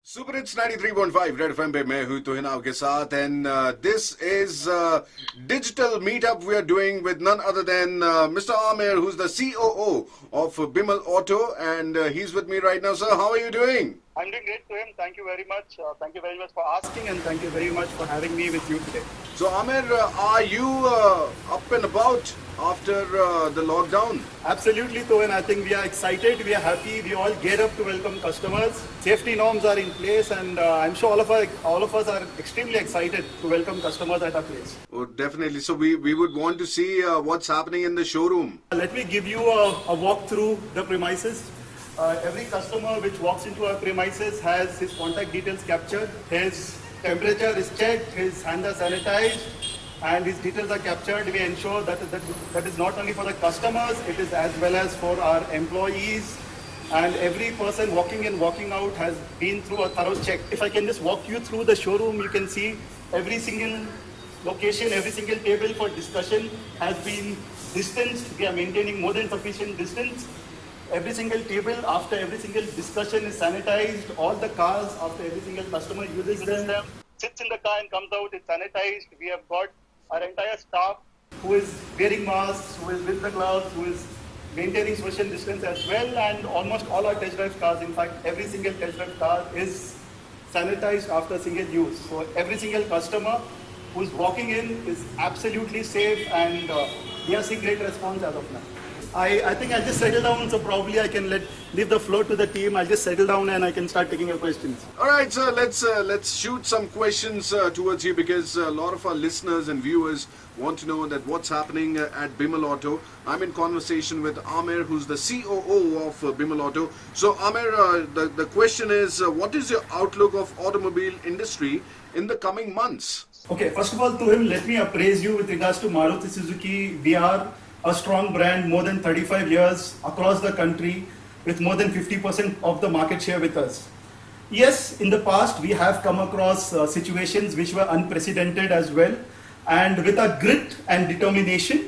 Super hits 93.5 red FM पे मैं हूं तुहिन आपके साथ and this is digital meetup we are doing with none other than mister Aamir who is the COO of Bimal auto and he is with me right now sir how are you doing I'm doing great, Tuhim. Thank you very much. Thank you very much for asking, and thank you very much for having me with you today. So Amir, are you up and about after the lockdown? Absolutely, Tuhim. I think we are excited. We are happy. We all get up to welcome customers. Safety norms are in place, and I'm sure all of us are extremely excited to welcome customers at our place. Oh, definitely. So we would want to see what's happening in the showroom. Let me give you a walk through the premises. Every customer which walks into our premises has his contact details captured, his temperature is checked, his hands are sanitized, and his details are captured. We ensure that is not only for the customers, it is as well as for our employees. And every person walking in, walking out has been through a thorough check. If I can just walk you through the showroom, you can see every single location, every single table for discussion has been distanced. We are maintaining more than sufficient distance. Every single table, after every single discussion is sanitized. All the cars, after every single customer uses them, sits in the car and comes out, it's sanitized. We have got our entire staff who is wearing masks, who is with the gloves, who is maintaining social distance as well. And almost all our test drive cars, in fact, every single test drive car is sanitized after single use. So every single customer who is walking in is absolutely safe, and we are seeing great response as of now. I think I'll just settle down, so probably I can leave the floor to the team. I'll just settle down and I can start taking your questions. All right, sir. Let's shoot some questions towards you because a lot of our listeners and viewers want to know that what's happening at Bimal Auto. I'm in conversation with Amir, who's the COO of Bimal Auto. So, Amir, the question is, what is your outlook of automobile industry in the coming months? Okay, first of all, to him, let me appraise you with regards to Maruti Suzuki. We are a strong brand, more than 35 years across the country, with more than 50% of the market share with us. Yes, in the past we have come across situations which were unprecedented as well, and with our grit and determination,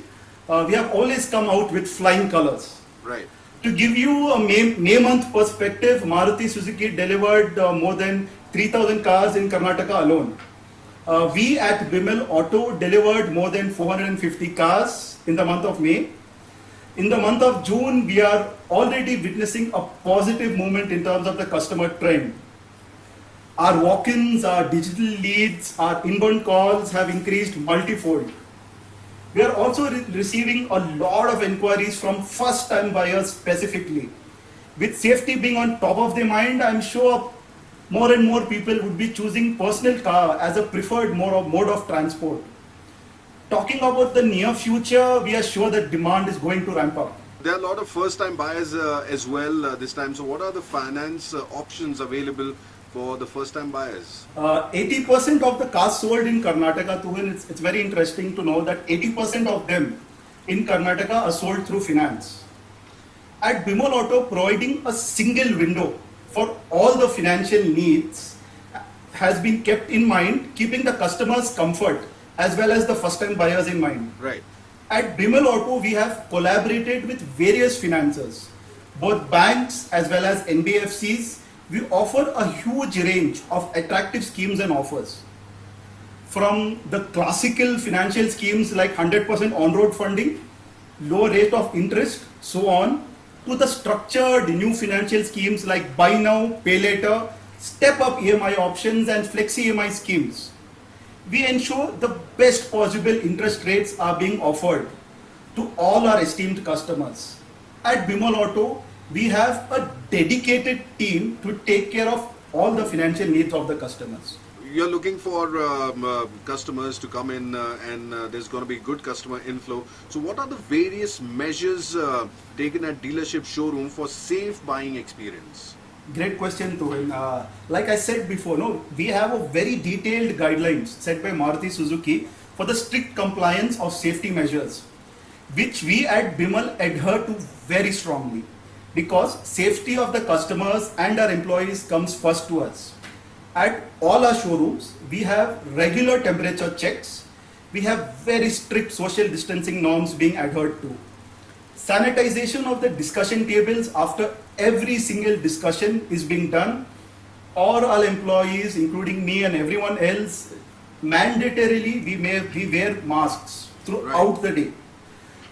we have always come out with flying colors. Right. To give you a May month perspective, Maruti Suzuki delivered more than 3,000 cars in Karnataka alone. We at Bimal Auto delivered more than 450 cars in the month of May. In the month of June, we are already witnessing a positive movement in terms of the customer trend. Our walk-ins, our digital leads, our inbound calls have increased multifold. We are also receiving a lot of inquiries from first-time buyers specifically. With safety being on top of their mind, I'm sure more and more people would be choosing personal car as a preferred mode of transport. Talking about the near future, we are sure that demand is going to ramp up. There are a lot of first-time buyers as well this time. So, what are the finance options available for the first-time buyers? 80% of the cars sold in Karnataka, Tuhil, it's very interesting to know that 80% of them in Karnataka are sold through finance. At Bimal Auto, providing a single window for all the financial needs has been kept in mind, keeping the customer's comfort as well as the first-time buyers in mind. Right. At Bimal Auto, we have collaborated with various financiers, both banks as well as NBFCs. We offer a huge range of attractive schemes and offers. From the classical financial schemes like 100% on-road funding, low rate of interest, so on, to the structured new financial schemes like buy now, pay later, step-up EMI options and flexi EMI schemes. We ensure the best possible interest rates are being offered to all our esteemed customers. At Bimal Auto, we have a dedicated team to take care of all the financial needs of the customers. You're looking for customers to come in and there's going to be good customer inflow. So what are the various measures taken at dealership showroom for safe buying experience? Great question, Tuhil. Like I said before, we have a very detailed guidelines set by Maruti Suzuki for the strict compliance of safety measures, which we at Bimal adhere to very strongly, because safety of the customers and our employees comes first to us. At all our showrooms, we have regular temperature checks. We have very strict social distancing norms being adhered to. Sanitization of the discussion tables after every single discussion is being done. all our employees, including me and everyone else, mandatorily we wear masks throughout the day.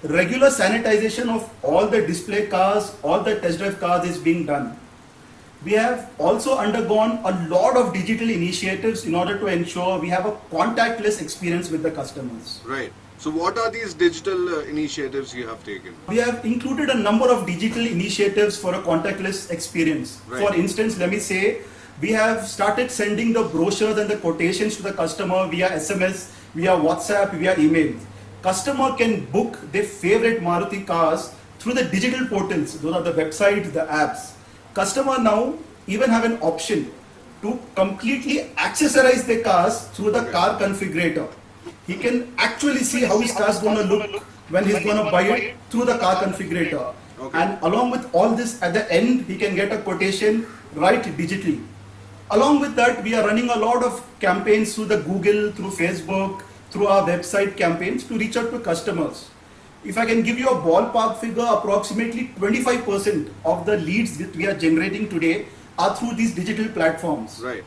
Regular sanitization of all the display cars, all the test drive cars is being done. We have also undergone a lot of digital initiatives in order to ensure we have a contactless experience with the customers. Right. So what are these digital initiatives you have taken? We have included a number of digital initiatives for a contactless experience. Right. For instance, let me say, we have started sending the brochures and the quotations to the customer via SMS, via WhatsApp, via email. Customer can book their favorite Maruti cars through the digital portals. Those are the websites, the apps. Customer now even have an option to completely accessorize their cars through the car configurator. He can actually see how his car is going to look when he's going to buy it through the car configurator. Okay. And along with all this, at the end, he can get a quotation right digitally. Along with that, we are running a lot of campaigns through the Google, through Facebook, through our website campaigns to reach out to customers. If I can give you a ballpark figure, approximately 25% of the leads that we are generating today are through these digital platforms. Right.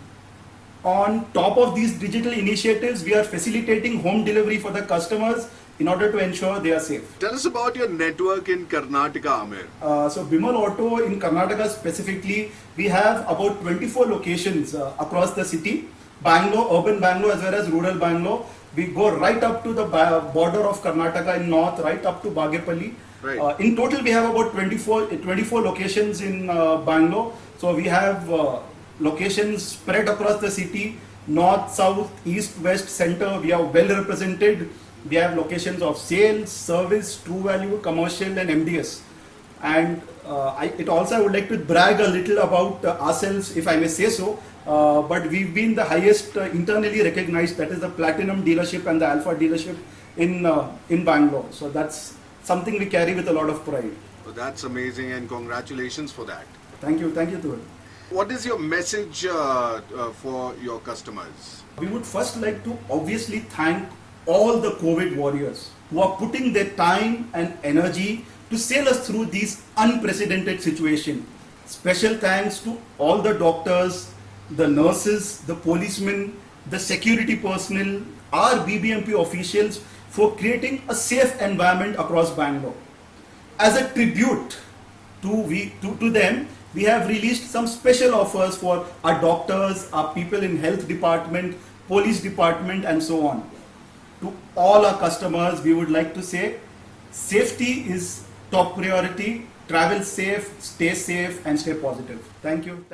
On top of these digital initiatives, we are facilitating home delivery for the customers in order to ensure they are safe. Tell us about your network in Karnataka, Amir. So Bimal Auto in Karnataka specifically, we have about 24 locations across the city, Bangalore, urban Bangalore as well as rural Bangalore. We go right up to the border of Karnataka in north, right up to Bagepalli. Right. In total, we have about 24 locations in Bangalore. So we have locations spread across the city, north, south, east, west, center. We are well represented. We have locations of sales, service, true value, commercial and MDS. And I would like to brag a little about ourselves, if I may say so. But we've been the highest internally recognized, that is the Platinum dealership and the Alpha dealership in Bangalore. So that's something we carry with a lot of pride. Well, that's amazing and congratulations for that. Thank you, Dhruv. What is your message for your customers? We would first like to obviously thank all the COVID warriors who are putting their time and energy to sail us through this unprecedented situation. Special thanks to all the doctors, the nurses, the policemen, the security personnel, our BBMP officials for creating a safe environment across Bangalore. As a tribute to them, we have released some special offers for our doctors, our people in health department, police department and so on. To all our customers, we would like to say, safety is top priority. Travel safe, stay safe and stay positive. Thank you.